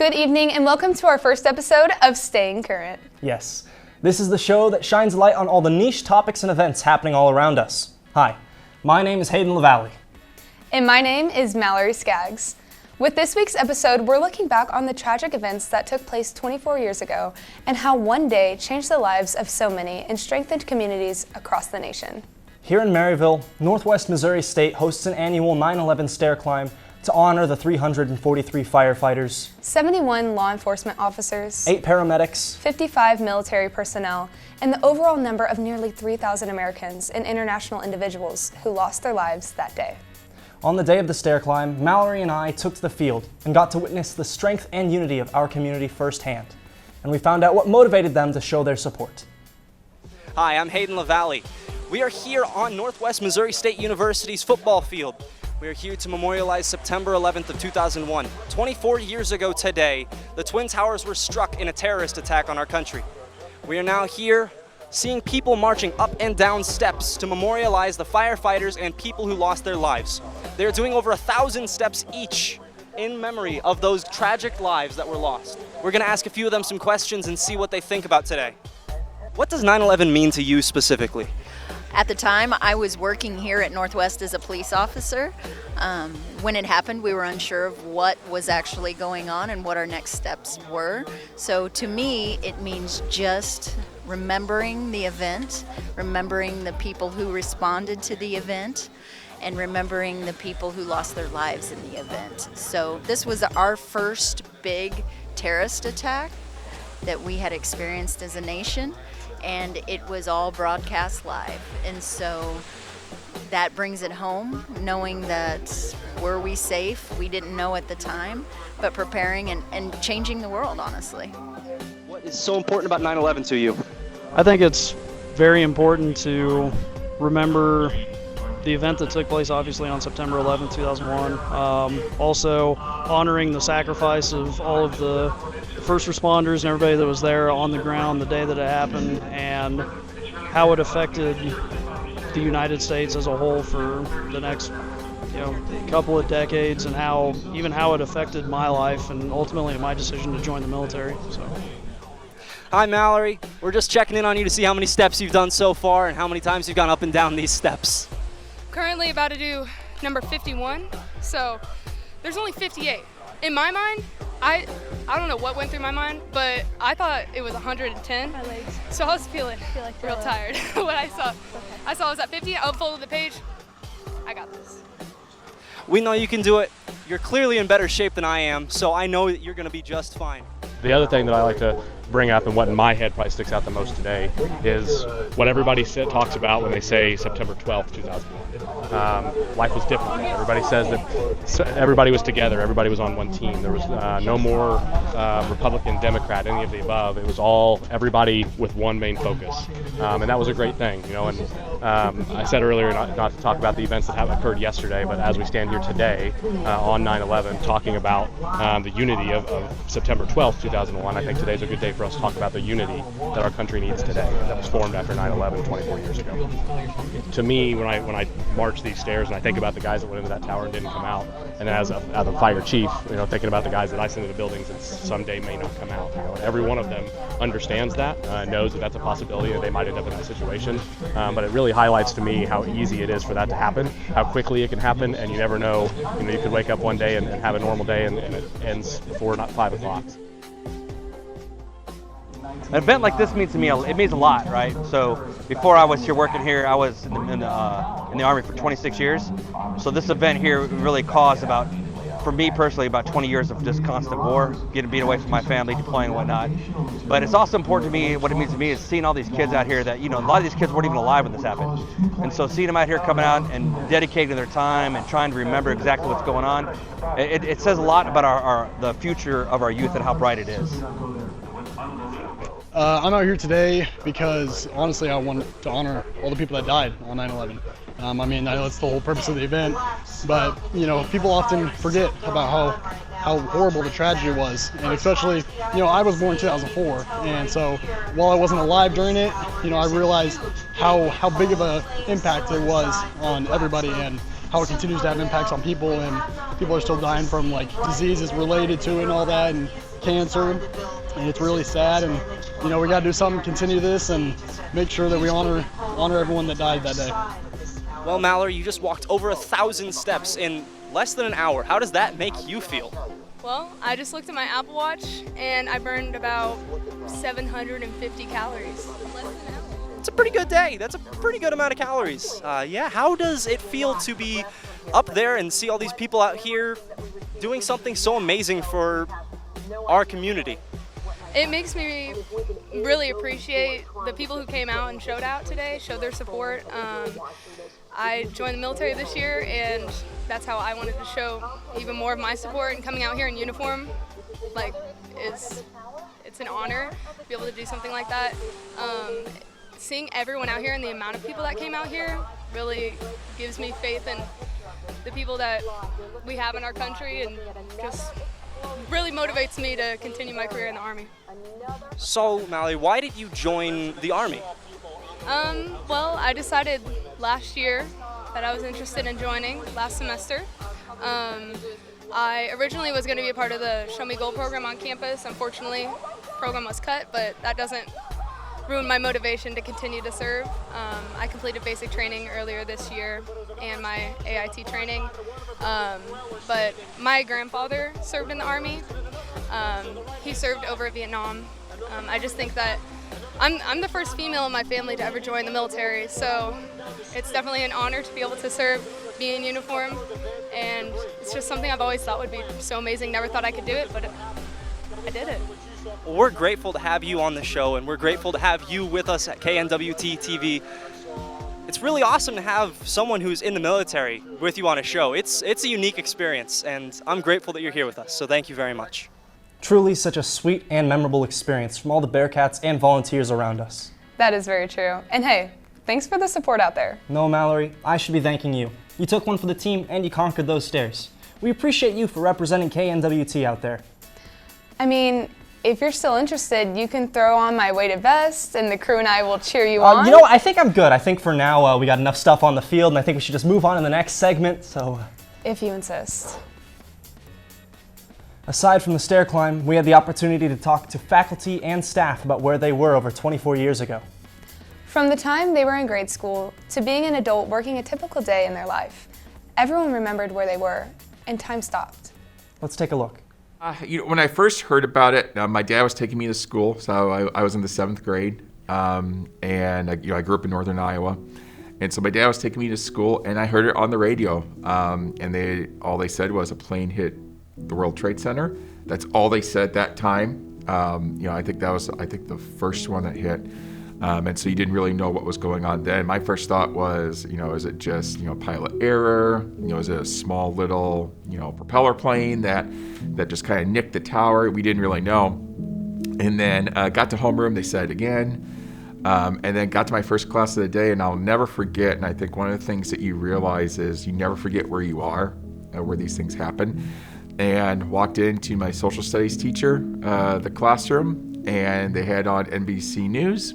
Good evening and welcome to our first episode of Staying Current. Yes, this is the show that shines light on all the niche topics and events happening all around us. Hi, my name is Hayden LaValle. And my name is Mallory Skaggs. With this week's episode, we're looking back on the tragic events that took place 24 years ago and how one day changed the lives of so many and strengthened communities across the nation. Here in Maryville, Northwest Missouri State hosts an annual 9/11 Stair Climb to honor the 343 firefighters, 71 law enforcement officers, 8 paramedics, 55 military personnel, and the overall number of nearly 3,000 Americans and international individuals who lost their lives that day. On the day of the Stair Climb, Mallory and I took to the field and got to witness the strength and unity of our community firsthand. And we found out what motivated them to show their support. Hi, I'm Hayden LaValle. We are here on Northwest Missouri State University's football field. We are here to memorialize September 11th of 2001. 24 years ago today, the Twin Towers were struck in a terrorist attack on our country. We are now here seeing people marching up and down steps to memorialize the firefighters and people who lost their lives. They're doing over 1,000 steps each in memory of those tragic lives that were lost. We're gonna ask a few of them some questions and see what they think about today. What does 9/11 mean to you specifically? At the time, I was working here at Northwest as a police officer. When it happened, we were unsure of what was actually going on and what our next steps were. So to me, it means just remembering the event, remembering the people who responded to the event, and remembering the people who lost their lives in the event. So this was our first big terrorist attack that we had experienced as a nation, and it was all broadcast live. And so that brings it home, knowing that were we safe? We didn't know at the time, but preparing and changing the world, honestly. What is so important about 9/11 to you? I think it's very important to remember the event that took place obviously on September 11th, 2001. Also honoring the sacrifice of all of the first responders and everybody that was there on the ground the day that it happened, and how it affected the United States as a whole for the next couple of decades, and how it affected my life and ultimately my decision to join the military. So. Hi Mallory, we're just checking in on you to see how many steps you've done so far and how many times you've gone up and down these steps. Currently about to do number 51, so there's only 58. In my mind, I don't know what went through my mind, but I thought it was 110. My legs. So I was feeling real tired when I saw I was at 50. I unfolded the page. I got this. We know you can do it. You're clearly in better shape than I am, so I know that you're going to be just fine. The other thing that I like to bring up, and what in my head probably sticks out the most today, is what everybody talks about when they say September 12th, 2001. Life was different. Everybody says that everybody was together, everybody was on one team. There was no more Republican, Democrat, any of the above. It was all everybody with one main focus, and that was a great thing, And I said earlier not to talk about the events that have occurred yesterday, but as we stand here today on 9/11, talking about the unity of September 12th, 2001, I think today's a good day for us to talk about the unity that our country needs today, that was formed after 9/11 24 years ago. To me, when I march these stairs and I think about the guys that went into that tower and didn't come out, and as a fire chief, thinking about the guys that I send into the buildings that someday may not come out. Every one of them understands that, knows that that's a possibility, and they might end up in that situation. But it really highlights to me how easy it is for that to happen, how quickly it can happen, and you never know. You could wake up one day and have a normal day, and it ends before not 5 o'clock. An event like this means to me, it means a lot, right? So before I was here working here, I was in the Army for 26 years. So this event here really caused for me personally, about 20 years of just constant war, being away from my family, deploying and whatnot. But it's also important to me, what it means to me is seeing all these kids out here that, a lot of these kids weren't even alive when this happened. And so seeing them out here coming out and dedicating their time and trying to remember exactly what's going on, it says a lot about the future of our youth and how bright it is. I'm out here today because honestly I want to honor all the people that died on 9/11. I know that's the whole purpose of the event, but people often forget about how horrible the tragedy was, and especially I was born in 2004, and so while I wasn't alive during it, I realized how big of an impact it was on everybody, and how it continues to have impacts on people, and people are still dying from diseases related to it and all that, and cancer, and it's really sad. And you know, we got to do something, continue this, and make sure that we honor everyone that died that day. Well, Mallory, you just walked over 1,000 steps in less than an hour. How does that make you feel? Well, I just looked at my Apple Watch and I burned about 750 calories. Less than an hour. It's a pretty good day. That's a pretty good amount of calories. Yeah, how does it feel to be up there and see all these people out here doing something so amazing for our community? It makes me really appreciate the people who came out and showed out today, showed their support. I joined the military this year, and that's how I wanted to show even more of my support. And coming out here in uniform, like, it's an honor to be able to do something like that. Seeing everyone out here and the amount of people that came out here really gives me faith in the people that we have in our country, and just really motivates me to continue my career in the Army. So, Mallory, why did you join the Army? Well, I decided last year that I was interested in joining last semester. I originally was going to be a part of the Show Me Gold program on campus. Unfortunately, the program was cut, but that doesn't ruin my motivation to continue to serve. I completed basic training earlier this year and my AIT training, but my grandfather served in the Army. He served over Vietnam. I just think that I'm the first female in my family to ever join the military, so it's definitely an honor to be able to serve, be in uniform, and it's just something I've always thought would be so amazing. Never thought I could do it, but I did it. Well, we're grateful to have you on the show, and we're grateful to have you with us at KNWT TV. It's really awesome to have someone who's in the military with you on a show. It's a unique experience, and I'm grateful that you're here with us, so thank you very much. Truly such a sweet and memorable experience from all the Bearcats and volunteers around us. That is very true. And hey, thanks for the support out there. No, Mallory, I should be thanking you. You took one for the team and you conquered those stairs. We appreciate you for representing KNWT out there. I mean, if you're still interested, you can throw on my weighted vest and the crew and I will cheer you on. You know what? I think I'm good. I think for now we got enough stuff on the field, and I think we should just move on to the next segment, so. If you insist. Aside from the stair climb, we had the opportunity to talk to faculty and staff about where they were over 24 years ago. From the time they were in grade school to being an adult working a typical day in their life, everyone remembered where they were, and time stopped. Let's take a look. When I first heard about it, my dad was taking me to school, so I was in the 7th grade, and I grew up in northern Iowa, and so my dad was taking me to school, and I heard it on the radio, and all they said was a plane hit the World Trade Center. That's all they said that time. I think that was the first one that hit, and so you didn't really know what was going on then. My first thought was, is it just pilot error? Is it a small little propeller plane that just kind of nicked the tower? We didn't really know. And then got to homeroom, they said again, and then got to my first class of the day, and I'll never forget. And I think one of the things that you realize is you never forget where you are, where these things happen. And walked into my social studies teacher, the classroom, and they had on NBC News,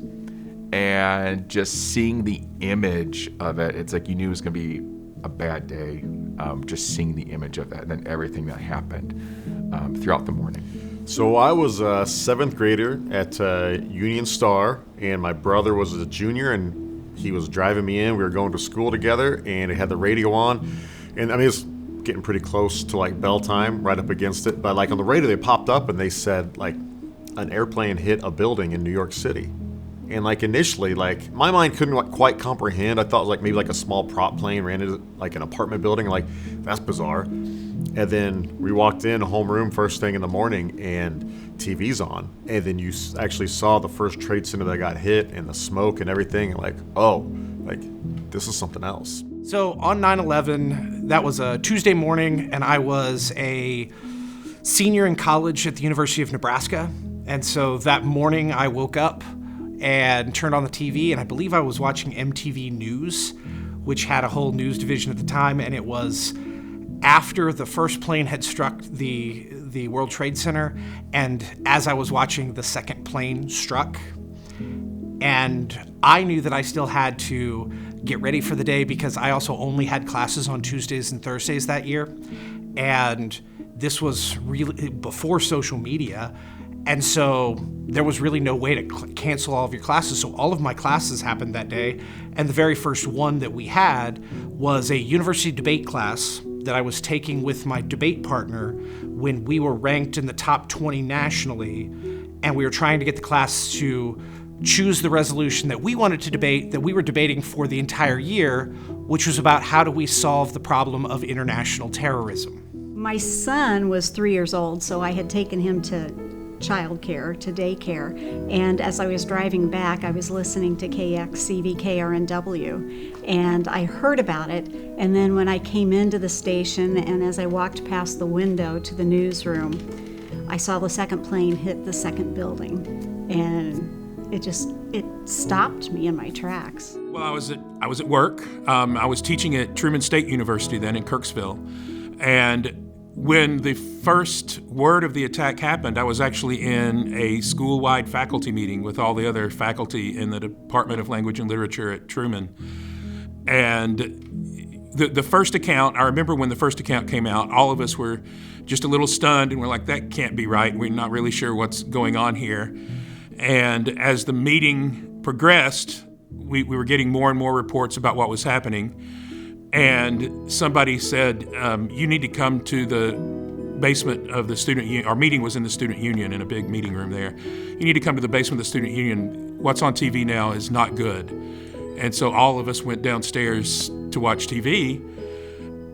and just seeing the image of it, it's like you knew it was going to be a bad day, just seeing the image of that, and then everything that happened throughout the morning. So I was a 7th grader at Union Star, and my brother was a junior, and he was driving me in. We were going to school together, and it had the radio on, and I mean, it's getting pretty close to like bell time, right up against it. But like on the radio, they popped up and they said like an airplane hit a building in New York City. And like initially, like my mind couldn't quite comprehend. I thought it was like maybe like a small prop plane ran into like an apartment building. Like that's bizarre. And then we walked in homeroom first thing in the morning, and TV's on. And then you actually saw the first trade center that got hit and the smoke and everything. And like, oh, like this is something else. So on 9/11, that was a Tuesday morning, and I was a senior in college at the University of Nebraska. And so that morning I woke up and turned on the TV, and I believe I was watching MTV News, which had a whole news division at the time, and it was after the first plane had struck the World Trade Center, and as I was watching the second plane struck. And I knew that I still had to get ready for the day because I also only had classes on Tuesdays and Thursdays that year. And this was really before social media. And so there was really no way to cancel all of your classes. So all of my classes happened that day. And the very first one that we had was a university debate class that I was taking with my debate partner when we were ranked in the top 20 nationally. And we were trying to get the class to choose the resolution that we wanted to debate, that we were debating for the entire year, which was about how do we solve the problem of international terrorism. My son was 3 years old, so I had taken him to childcare, to daycare, and as I was driving back, I was listening to KXCV KRNW, and I heard about it, and then when I came into the station and as I walked past the window to the newsroom, I saw the second plane hit the second building, and it stopped me in my tracks. Well, I was at work. I was teaching at Truman State University then in Kirksville, and when the first word of the attack happened, I was actually in a school-wide faculty meeting with all the other faculty in the Department of Language and Literature at Truman. And the first account, I remember when the first account came out, all of us were just a little stunned and we're like, that can't be right. We're not really sure what's going on here. And as the meeting progressed, we were getting more and more reports about what was happening. And somebody said, you need to come to the basement of the student union. Our meeting was in the student union in a big meeting room there. You need to come to the basement of the student union. What's on TV now is not good. And so all of us went downstairs to watch TV,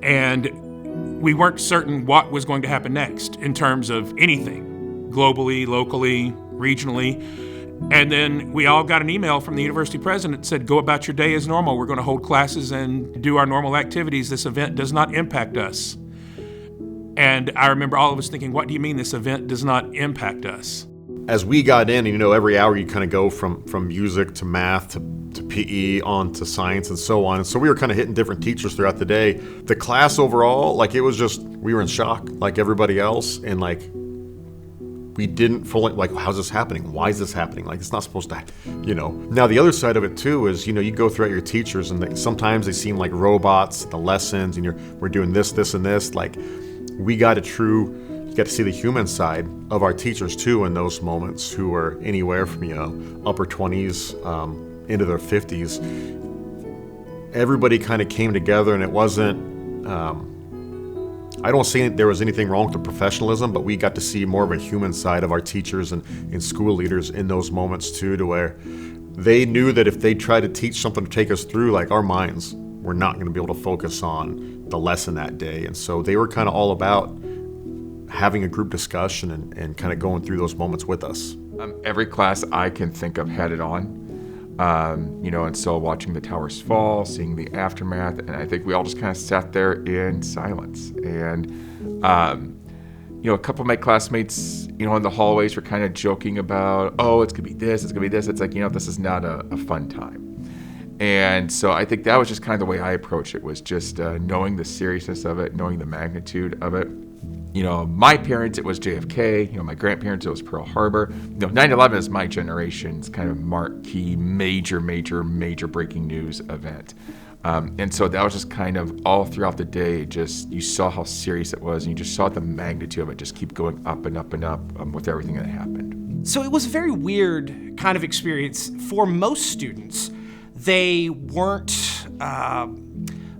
and we weren't certain what was going to happen next in terms of anything, globally, locally, regionally. And then we all got an email from the university president that said, go about your day as normal. We're going to hold classes and do our normal activities. This event does not impact us. And I remember all of us thinking, what do you mean this event does not impact us? As we got in, every hour you kind of go from music to math to PE on to science and so on. And so we were kind of hitting different teachers throughout the day. The class overall, it was just, we were in shock like everybody else. And we didn't fully, how's this happening? Why is this happening? It's not supposed to, Now, the other side of it, too, is, you go throughout your teachers, and sometimes they seem like robots, the lessons, and we're doing this, and this. We got you got to see the human side of our teachers, too, in those moments, who are anywhere from, upper 20s into their 50s. Everybody kind of came together, and it wasn't, I don't see there was anything wrong with the professionalism, but we got to see more of a human side of our teachers and school leaders in those moments too, to where they knew that if they tried to teach something to take us through, our minds were not going to be able to focus on the lesson that day. And so they were kind of all about having a group discussion and kind of going through those moments with us. Every class I can think of had it on. And so watching the towers fall, seeing the aftermath, and I think we all just kind of sat there in silence. And, a couple of my classmates, in the hallways were kind of joking about, oh, it's going to be this, it's going to be this. It's this is not a fun time. And so I think that was just kind of the way I approached it, was just knowing the seriousness of it, knowing the magnitude of it. My parents, it was JFK. My grandparents, it was Pearl Harbor. 9/11 is my generation's kind of marquee, major breaking news event. And so that was just kind of all throughout the day, just you saw how serious it was, and you just saw the magnitude of it just keep going up and up and up with everything that happened. So it was a very weird kind of experience for most students. They weren't...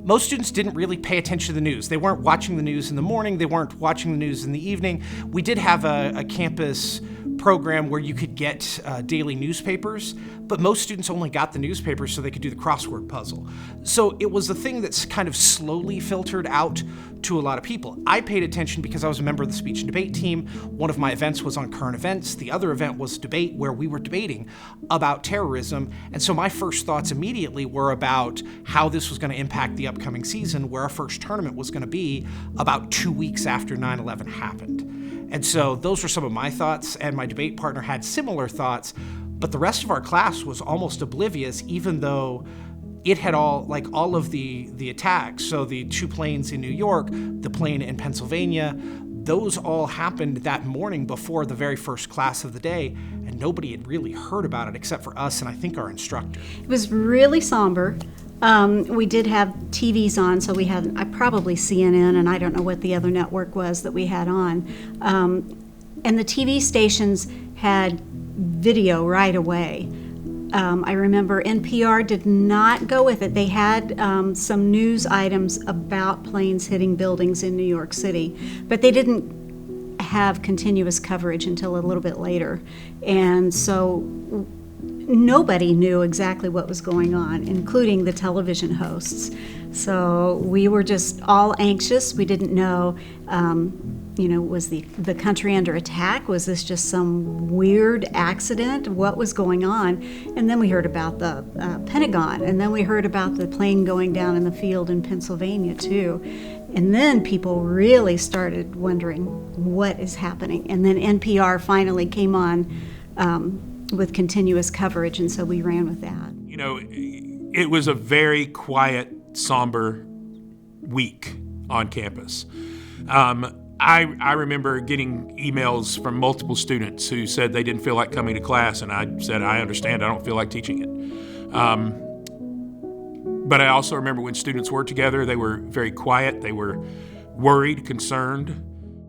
Most students didn't really pay attention to the news. They weren't watching the news in the morning. They weren't watching the news in the evening. We did have a campus program where you could get daily newspapers, but most students only got the newspapers so they could do the crossword puzzle. So it was a thing that's kind of slowly filtered out to a lot of people. I paid attention because I was a member of the speech and debate team. One of my events was on current events. The other event was debate, where we were debating about terrorism. And so my first thoughts immediately were about how this was going to impact the upcoming season, where our first tournament was going to be about 2 weeks after 9/11 happened. And so those were some of my thoughts, and my debate partner had similar thoughts, but the rest of our class was almost oblivious, even though it had all of the attacks. So the 2 planes in New York, the plane in Pennsylvania, those all happened that morning before the very first class of the day, and nobody had really heard about it except for us and I think our instructor. It was really somber. We did have TVs on, so we had probably CNN, and I don't know what the other network was that we had on. And the TV stations had video right away. I remember NPR did not go with it. They had some news items about planes hitting buildings in New York City, but they didn't have continuous coverage until a little bit later. And so nobody knew exactly what was going on, including the television hosts. So we were just all anxious. We didn't know, was the country under attack? Was this just some weird accident? What was going on? And then we heard about the Pentagon, and then we heard about the plane going down in the field in Pennsylvania too. And then people really started wondering what is happening. And then NPR finally came on with continuous coverage, and so we ran with that. You know, it was a very quiet, somber week on campus. I remember getting emails from multiple students who said they didn't feel like coming to class, and I said, I understand, I don't feel like teaching it. But I also remember when students were together, they were very quiet, they were worried, concerned.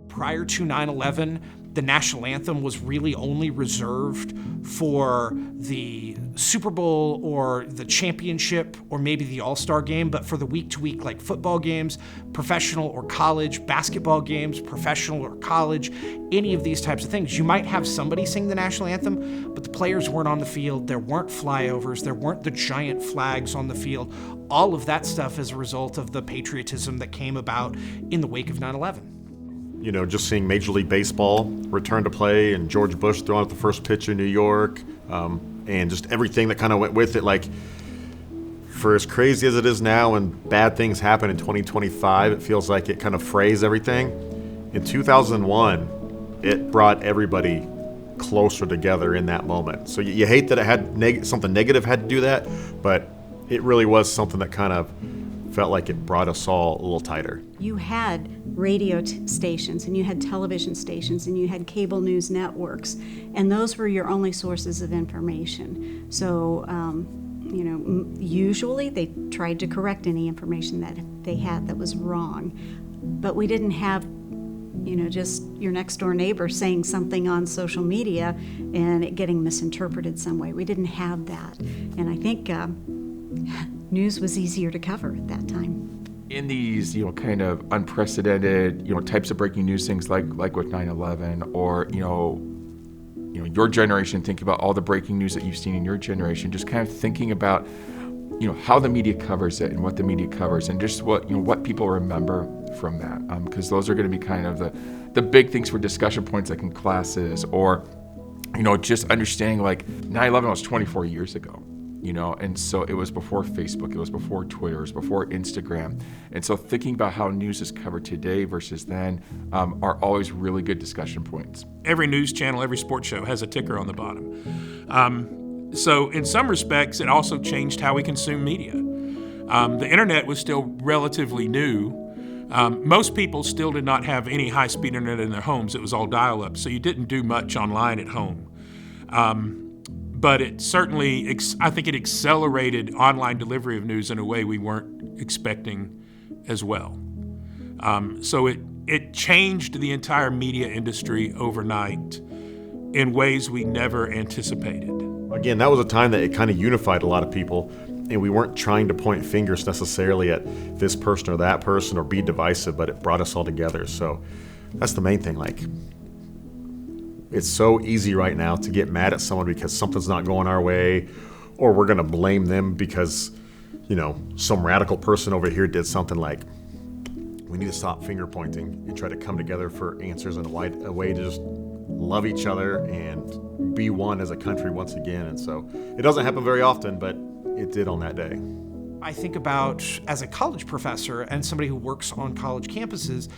Prior to 9/11, the national anthem was really only reserved for the Super Bowl or the championship or maybe the All-Star game, but for the week-to-week, like football games, professional or college, basketball games, professional or college, any of these types of things, you might have somebody sing the national anthem, but the players weren't on the field, there weren't flyovers, there weren't the giant flags on the field. All of that stuff is a result of the patriotism that came about in the wake of 9/11. You know, just seeing Major League Baseball return to play and George Bush throwing out the first pitch in New York, and just everything that kind of went with it. Like, for as crazy as it is now and bad things happen in 2025, it feels like it kind of frays everything. In 2001, it brought everybody closer together in that moment. So you hate that it had something negative had to do that, but it really was something that kind of felt like it brought us all a little tighter. You had radio stations, and you had television stations, and you had cable news networks, and those were your only sources of information. So, usually they tried to correct any information that they had that was wrong, but we didn't have, just your next door neighbor saying something on social media and it getting misinterpreted some way. We didn't have that, and I think news was easier to cover at that time. In these, kind of unprecedented, types of breaking news things like with 9/11, or your generation, thinking about all the breaking news that you've seen in your generation, just kind of thinking about, how the media covers it and what the media covers, and just what people remember from that, because those are going to be kind of the big things for discussion points, like in classes, or just understanding like 9/11 was 24 years ago. And so it was before Facebook, it was before Twitter, it was before Instagram. And so thinking about how news is covered today versus then are always really good discussion points. Every news channel, every sports show has a ticker on the bottom. So in some respects, it also changed how we consume media. The internet was still relatively new. Most people still did not have any high-speed internet in their homes. It was all dial-up, so you didn't do much online at home. But it certainly, I think it accelerated online delivery of news in a way we weren't expecting as well. So it changed the entire media industry overnight in ways we never anticipated. Again, that was a time that it kind of unified a lot of people, and we weren't trying to point fingers necessarily at this person or that person or be divisive, but it brought us all together. So that's the main thing. Like, it's so easy right now to get mad at someone because something's not going our way, or we're going to blame them because, some radical person over here did something. Like, we need to stop finger pointing and try to come together for answers in a way to just love each other and be one as a country once again. And so it doesn't happen very often, but it did on that day. I think about, as a college professor and somebody who works on college campuses,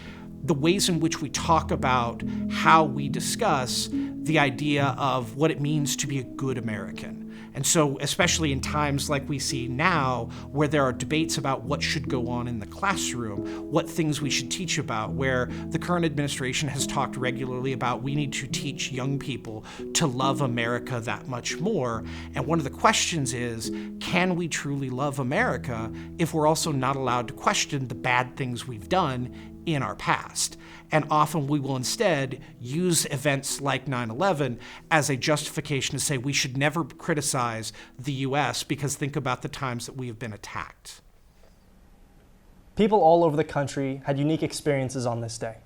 the ways in which we talk about how we discuss the idea of what it means to be a good American. And so, especially in times like we see now, where there are debates about what should go on in the classroom, what things we should teach about, where the current administration has talked regularly about we need to teach young people to love America that much more. And one of the questions is, can we truly love America if we're also not allowed to question the bad things we've done in our past? And often we will instead use events like 9/11 as a justification to say we should never criticize the U.S. because think about the times that we have been attacked. People all over the country had unique experiences on this day,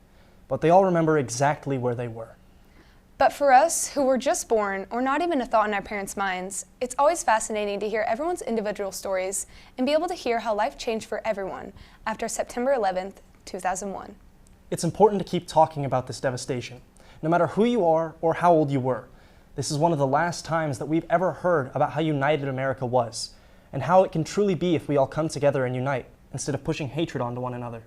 but they all remember exactly where they were. But for us, who were just born or not even a thought in our parents' minds, it's always fascinating to hear everyone's individual stories and be able to hear how life changed for everyone after September 11th, 2001. It's important to keep talking about this devastation, no matter who you are or how old you were. This is one of the last times that we've ever heard about how united America was, and how it can truly be if we all come together and unite, instead of pushing hatred onto one another.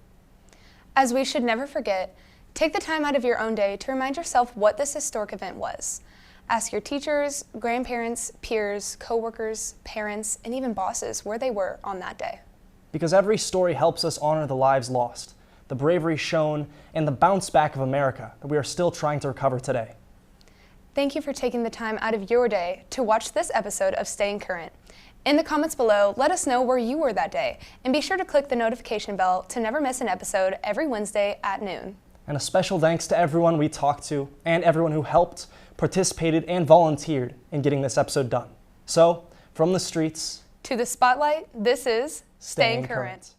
As we should never forget, take the time out of your own day to remind yourself what this historic event was. Ask your teachers, grandparents, peers, coworkers, parents, and even bosses where they were on that day. Because every story helps us honor the lives lost, the bravery shown, and the bounce back of America that we are still trying to recover today. Thank you for taking the time out of your day to watch this episode of Staying Current. In the comments below, let us know where you were that day, and be sure to click the notification bell to never miss an episode every Wednesday at noon. And a special thanks to everyone we talked to and everyone who helped, participated, and volunteered in getting this episode done. So, from the streets to the spotlight, this is Staying Current.